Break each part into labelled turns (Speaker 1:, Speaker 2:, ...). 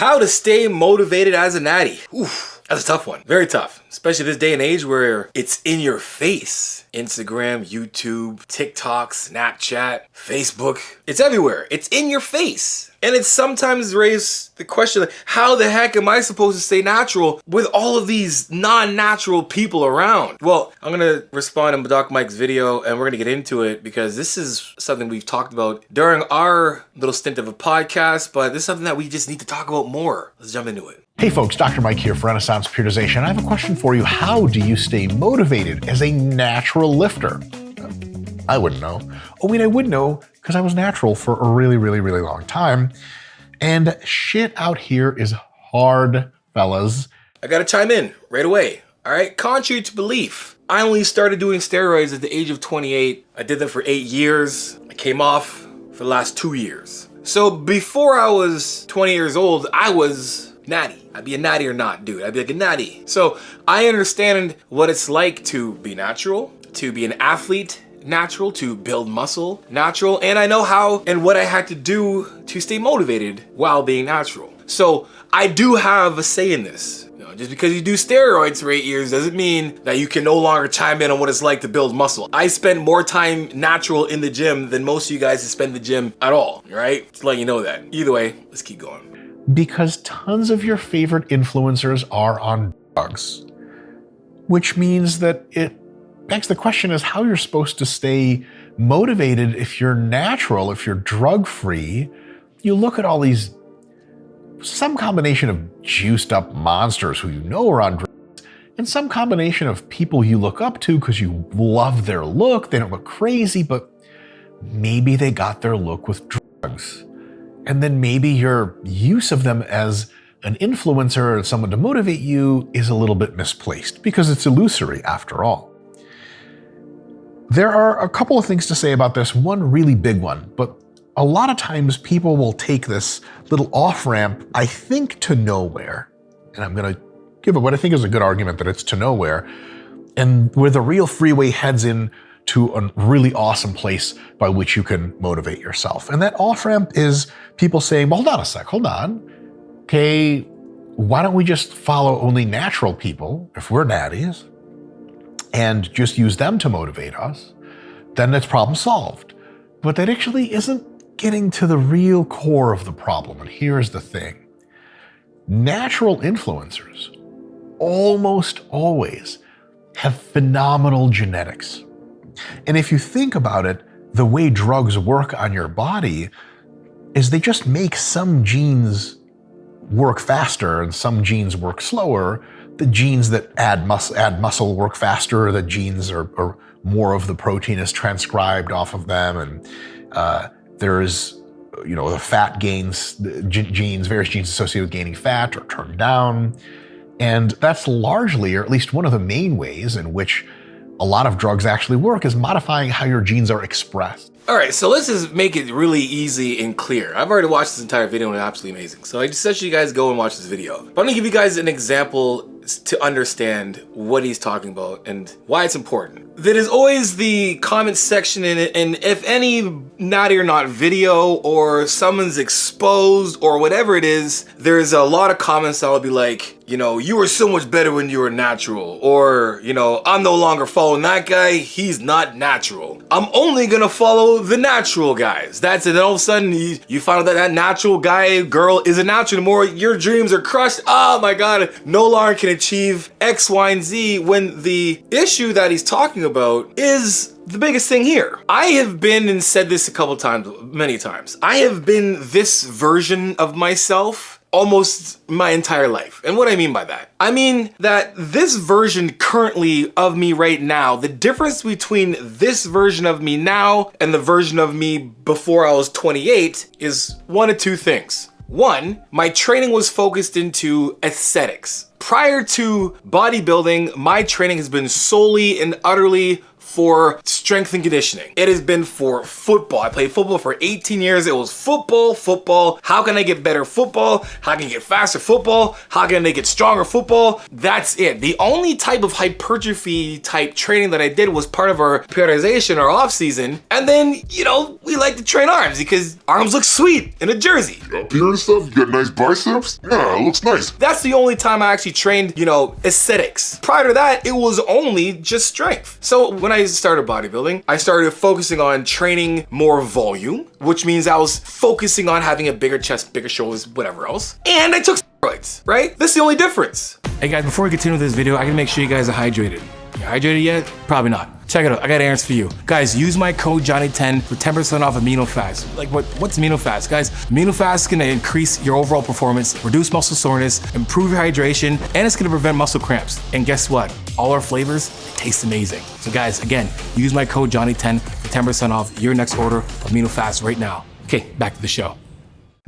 Speaker 1: How to stay motivated as a natty. Oof, that's a tough one. Very tough. Especially this day and age where it's in your face. Instagram, YouTube, TikTok, Snapchat, Facebook. It's everywhere. It's in your face. And it sometimes raises the question, like, how the heck am I supposed to stay natural with all of these non-natural people around? Well, I'm gonna respond to Doc Mike's video and we're gonna get into it because this is something we've talked about during our little stint of a podcast, but this is something that we just need to talk about more. Let's jump into it.
Speaker 2: Hey folks, Dr. Mike here for Renaissance Periodization. I have a question for you. How do you stay motivated as a natural lifter? I wouldn't know. I mean, I would know because I was natural for a really long time. And shit out here is hard, fellas.
Speaker 1: I gotta chime in right away. All right, contrary to belief, I only started doing steroids at the age of 28. I did them for 8 years. I came off for the last 2 years. So before I was 20 years old, I was natty. I'd be a natty or not, dude. I'd be like a natty. So I understand what it's like to be natural, to be an athlete, natural, to build muscle, natural, and I know how and what I had to do to stay motivated while being natural. So I do have a say in this. You know, just because you do steroids for 8 years doesn't mean that you can no longer chime in on what it's like to build muscle. I spend more time natural in the gym than most of you guys spend in the gym at all, right? Just letting you know that. Either way, let's keep going.
Speaker 2: Because tons of your favorite influencers are on drugs, which means that it begs the question is how you're supposed to stay motivated if you're natural, if you're drug-free. You look at all these, some combination of juiced up monsters who you know are on drugs, and some combination of people you look up to because you love their look. They don't look crazy, but maybe they got their look with drugs. And then maybe your use of them as an influencer or someone to motivate you is a little bit misplaced because it's illusory after all. There are a couple of things to say about this, one really big one, but a lot of times people will take this little off-ramp, I think to nowhere, and I'm gonna give it what I think is a good argument that it's to nowhere, and where the real freeway heads in to a really awesome place by which you can motivate yourself. And that off-ramp is people saying, well, hold on a sec, hold on. Okay, why don't we just follow only natural people if we're natties and just use them to motivate us? Then it's problem solved. But that actually isn't getting to the real core of the problem. And here's the thing. Natural influencers almost always have phenomenal genetics. And if you think about it, the way drugs work on your body is they just make some genes work faster and some genes work slower. The genes that add muscle work faster. The genes are more of the protein is transcribed off of them. And there's, you know, the fat gains, genes, various genes associated with gaining fat are turned down. And that's largely, or at least one of the main ways in which a lot of drugs actually work is modifying how your genes are expressed.
Speaker 1: All right, so let's just make it really easy and clear. I've already watched this entire video and it's absolutely amazing. So I just suggest you guys go and watch this video. But I'm gonna give you guys an example to understand what he's talking about and why it's important. There is always the comment section in it, and if any natty or not video or someone's exposed or whatever it is, there's a lot of comments that will be like, you know, you were so much better when you were natural, or, you know, I'm no longer following that guy, he's not natural. I'm only gonna follow the natural guys. That's it. And all of a sudden you find out that that natural guy, girl isn't natural anymore. Your dreams are crushed. Oh my God, no longer can achieve X, Y, and Z, when the issue that he's talking about is the biggest thing here. I have been, and said this a couple times, many times, I have been this version of myself almost my entire life. And what I mean by that, I mean that this version currently of me right now, the difference between this version of me now and the version of me before I was 28 is one of two things. One, my training was focused into aesthetics. Prior to bodybuilding, my training has been solely and utterly for strength and conditioning. It has been for football. I played football for 18 years. It was football. How can I get better football? How can I get faster football? How can I get stronger football? That's it. The only type of hypertrophy type training that I did was part of our periodization or off season. And then, you know, we like to train arms because arms look sweet in a jersey.
Speaker 3: Up here and stuff, you got nice biceps? Yeah, it looks nice.
Speaker 1: That's the only time I actually trained, you know, aesthetics. Prior to that, it was only just strength. So when I started bodybuilding, I started focusing on training more volume, which means I was focusing on having a bigger chest, bigger shoulders, whatever else. And I took steroids, right? That's the only difference. Hey guys, before we continue with this video, I gotta make sure you guys are hydrated. You hydrated yet? Probably not. Check it out, I got errands for you. Guys, use my code Johnny10 for 10% off amino fast. Like what's amino fast? Guys, amino fast is gonna increase your overall performance, reduce muscle soreness, improve your hydration, and it's gonna prevent muscle cramps. And guess what? All our flavors taste amazing. So guys, again, use my code Johnny10 for 10% off your next order of amino fast right now. Okay, back to the show.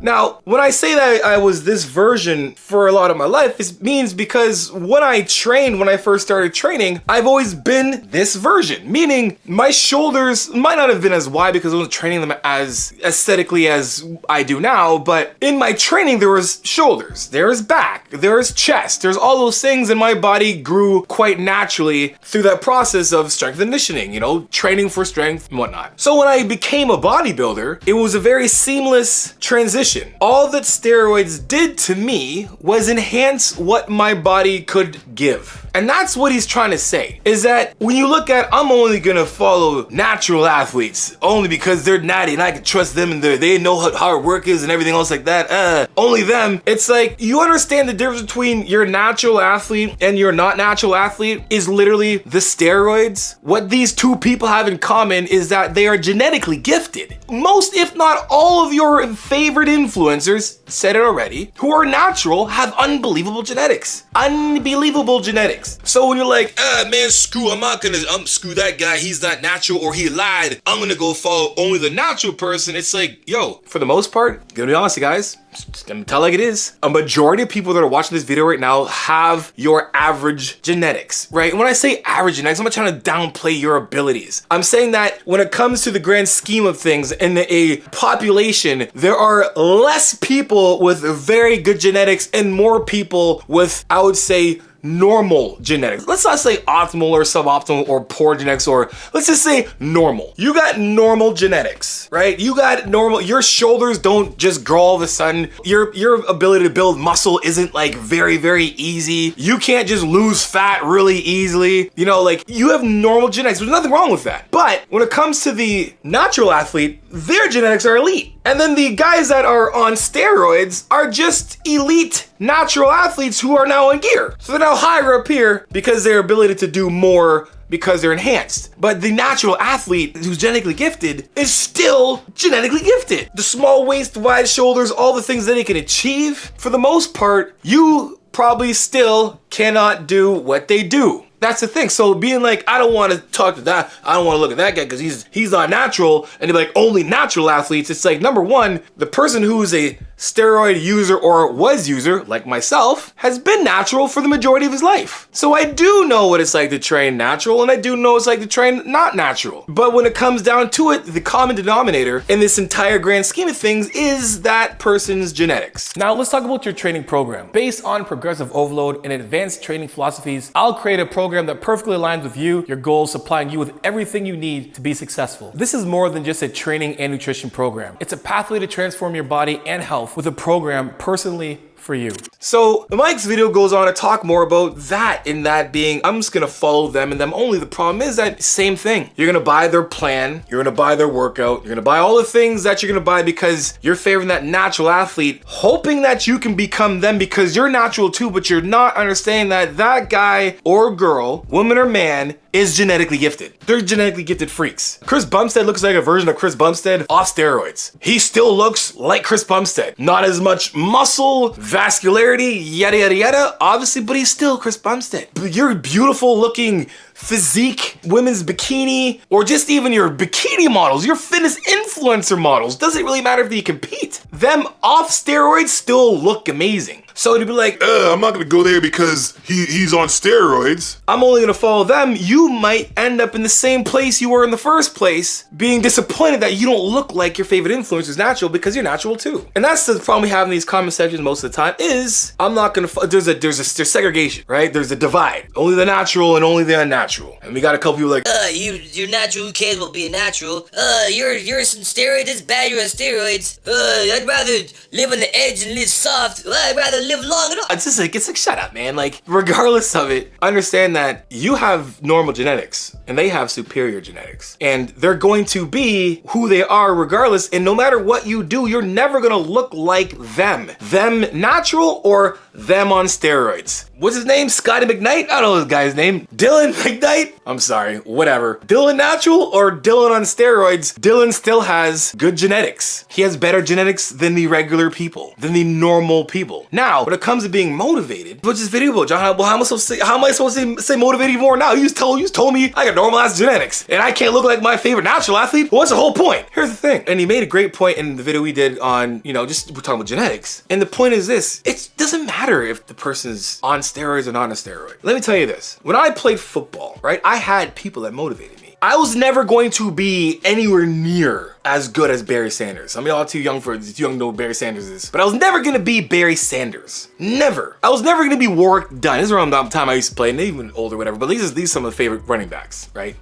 Speaker 1: Now, when I say that I was this version for a lot of my life, it means because when I first started training, I've always been this version. Meaning, my shoulders might not have been as wide because I wasn't training them as aesthetically as I do now, but in my training, there was shoulders, there's back, there's chest, there's all those things, and my body grew quite naturally through that process of strength and conditioning, you know, training for strength and whatnot. So when I became a bodybuilder, it was a very seamless transition. All that steroids did to me was enhance what my body could give. And that's what he's trying to say, is that when you look at, I'm only gonna follow natural athletes, only because they're natty and I can trust them and they know what hard work is and everything else like that, only them. It's like, you understand the difference between your natural athlete and your not natural athlete is literally the steroids. What these two people have in common is that they are genetically gifted. Most, if not all of your favorite influencers, said it already, who are natural have unbelievable genetics. Unbelievable genetics. So when you're like, man, screw that guy, he's not natural or he lied, I'm gonna go follow only the natural person. It's like, yo, for the most part, gonna be honest, you guys, just gonna tell like it is. A majority of people that are watching this video right now have your average genetics, right? And when I say average genetics, I'm not trying to downplay your abilities. I'm saying that when it comes to the grand scheme of things in a population, there are less people with very good genetics and more people with, I would say, normal genetics. Let's not say optimal or suboptimal or poor genetics, or let's just say normal. You got normal genetics, right? You got normal, your shoulders don't just grow all of a sudden. Your ability to build muscle isn't like very, very easy. You can't just lose fat really easily. You know, like you have normal genetics. There's nothing wrong with that. But when it comes to the natural athlete, their genetics are elite. And then the guys that are on steroids are just elite natural athletes who are now in gear. So they're now higher up here because their ability to do more because they're enhanced. But the natural athlete who's genetically gifted is still genetically gifted. The small waist, wide shoulders, all the things that they can achieve, for the most part, you probably still cannot do what they do. That's the thing. So being like, I don't want to talk to that, I don't want to look at that guy because he's not natural, and they're like, only natural athletes. It's like, number one, the person who is a steroid user or was user, like myself, has been natural for the majority of his life. So I do know what it's like to train natural, and I do know what it's like to train not natural. But when it comes down to it, the common denominator in this entire grand scheme of things is that person's genetics. Now let's talk about your training program. Based on progressive overload and advanced training philosophies, I'll create a program that perfectly aligns with you, your goals, supplying you with everything you need to be successful. This is more than just a training and nutrition program. It's a pathway to transform your body and health with a program personally for you. So Mike's video goes on to talk more about that, in that being, I'm just gonna follow them and them only. The problem is that same thing. You're gonna buy their plan, you're gonna buy their workout, you're gonna buy all the things that you're gonna buy because you're favoring that natural athlete, hoping that you can become them because you're natural too, but you're not understanding that that guy or girl, woman or man, is genetically gifted. They're genetically gifted freaks. Chris Bumstead looks like a version of Chris Bumstead off steroids. He still looks like Chris Bumstead. Not as much muscle, vascularity, yada, yada, yada, obviously, but he's still Chris Bumstead. You're beautiful looking physique, women's bikini, or just even your bikini models, your fitness influencer models. Doesn't really matter if you compete. Them off steroids still look amazing. So to be like,
Speaker 3: I'm not gonna go there because he's on steroids.
Speaker 1: I'm only gonna follow them, you might end up in the same place you were in the first place, being disappointed that you don't look like your favorite influencer's natural because you're natural too. And that's the problem we have in these comment sections most of the time is, I'm not gonna, there's segregation, right? There's a divide. Only the natural and only the unnatural. And we got a couple people like,
Speaker 4: you're natural, who cares about being natural? You're some steroids, it's bad you're on steroids. I'd rather live on the edge and live soft. I'd rather live long enough.
Speaker 1: It's like, shut up, man. Like, regardless of it, understand that you have normal genetics and they have superior genetics. And they're going to be who they are regardless. And no matter what you do, you're never gonna look like them. Them natural or them on steroids. What's his name? Scotty McKnight? I don't know this guy's name. Dylan McKnight? I'm sorry, whatever. Dylan natural or Dylan on steroids? Dylan still has good genetics. He has better genetics than the regular people, than the normal people. Now, when it comes to being motivated, what's this video about, John? How am I supposed to say motivated more now? You just told me I got normal ass genetics and I can't look like my favorite natural athlete? Well, what's the whole point? Here's the thing. And he made a great point in the video we did on, just we're talking about genetics. And the point is this, it doesn't matter if the person's on steroids or not on a steroid. Let me tell you this. When I played football, right, I had people that motivated me. I was never going to be anywhere near as good as Barry Sanders. I mean, y'all too young to know who Barry Sanders is. But I was never gonna be Barry Sanders. Never. I was never gonna be Warwick Dunn. This is around the time I used to play, and even older, whatever. But these are some of the favorite running backs, right?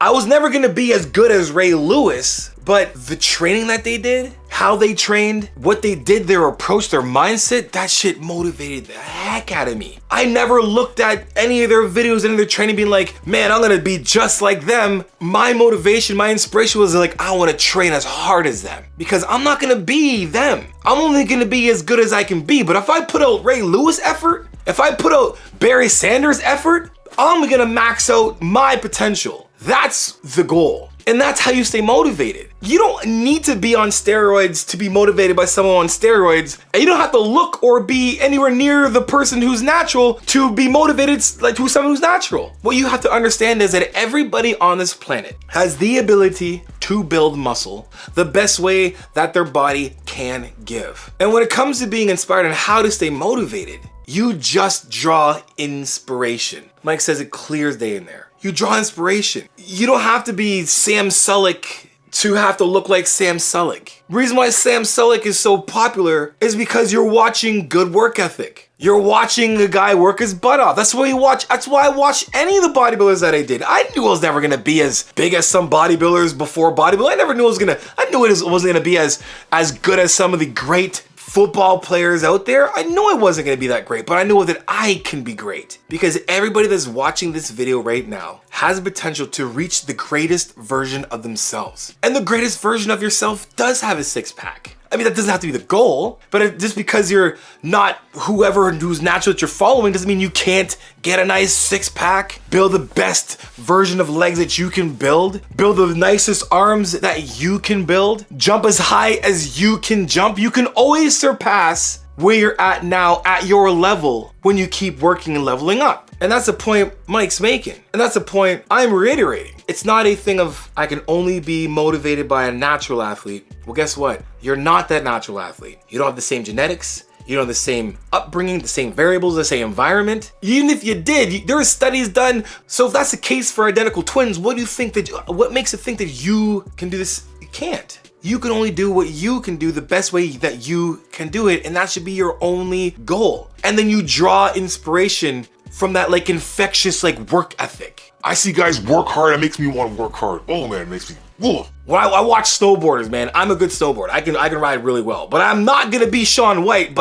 Speaker 1: I was never gonna be as good as Ray Lewis, but the training that they did, how they trained, what they did, their approach, their mindset, that shit motivated the heck out of me. I never looked at any of their videos, any of their training being like, man, I'm gonna be just like them. My motivation, my inspiration was like, I wanna train as hard as them because I'm not gonna be them. I'm only gonna be as good as I can be. But if I put out Ray Lewis effort, if I put out Barry Sanders effort, I'm gonna max out my potential. That's the goal. And that's how you stay motivated. You don't need to be on steroids to be motivated by someone on steroids. And you don't have to look or be anywhere near the person who's natural to be motivated like to someone who's natural. What you have to understand is that everybody on this planet has the ability to build muscle the best way that their body can give. And when it comes to being inspired and how to stay motivated, you just draw inspiration. Mike says it clear as day in there. You draw inspiration. You don't have to be Sam Sulek to have to look like Sam Sulek. The reason why Sam Sulek is so popular is because you're watching good work ethic. You're watching a guy work his butt off. That's why I watched any of the bodybuilders that I did. I knew I was never gonna be as big as some bodybuilders before bodybuilding. I knew it wasn't gonna be as good as some of the great football players out there. I know I wasn't gonna be that great, but I know that I can be great because everybody that's watching this video right now has the potential to reach the greatest version of themselves. And the greatest version of yourself does have a six-pack. I mean, that doesn't have to be the goal, but just because you're not who's natural that you're following doesn't mean you can't get a nice six-pack, build the best version of legs that you can build the nicest arms that you can build, jump as high as you can jump. You can always surpass where you're at now at your level when you keep working and leveling up. And that's the point Mike's making. And that's the point I'm reiterating. It's not a thing of I can only be motivated by a natural athlete. Well, guess what? You're not that natural athlete. You don't have the same genetics. You don't have the same upbringing, the same variables, the same environment. Even if you did, there are studies done. So if that's the case for identical twins, what makes it think that you can do this? You can't. You can only do what you can do the best way that you can do it. And that should be your only goal. And then you draw inspiration from that infectious work ethic.
Speaker 3: I see guys work hard, it makes me want to work hard. Oh man, it makes me, whoa.
Speaker 1: When I watch snowboarders, man, I'm a good snowboarder. I can ride really well, but I'm not gonna be Shaun White,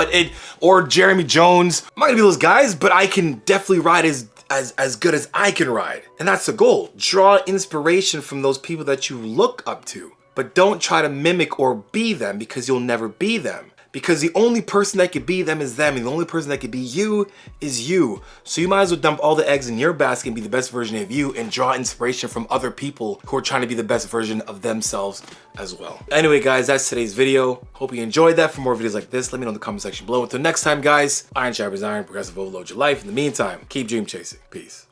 Speaker 1: or Jeremy Jones. I'm not gonna be those guys, but I can definitely ride as good as I can ride. And that's the goal. Draw inspiration from those people that you look up to, but don't try to mimic or be them because you'll never be them. Because the only person that could be them is them, and the only person that could be you is you. So you might as well dump all the eggs in your basket and be the best version of you and draw inspiration from other people who are trying to be the best version of themselves as well. Anyway, guys, that's today's video. Hope you enjoyed that. For more videos like this, let me know in the comment section below. Until next time, guys, iron sharpens iron, progressive overload your life. In the meantime, keep dream chasing. Peace.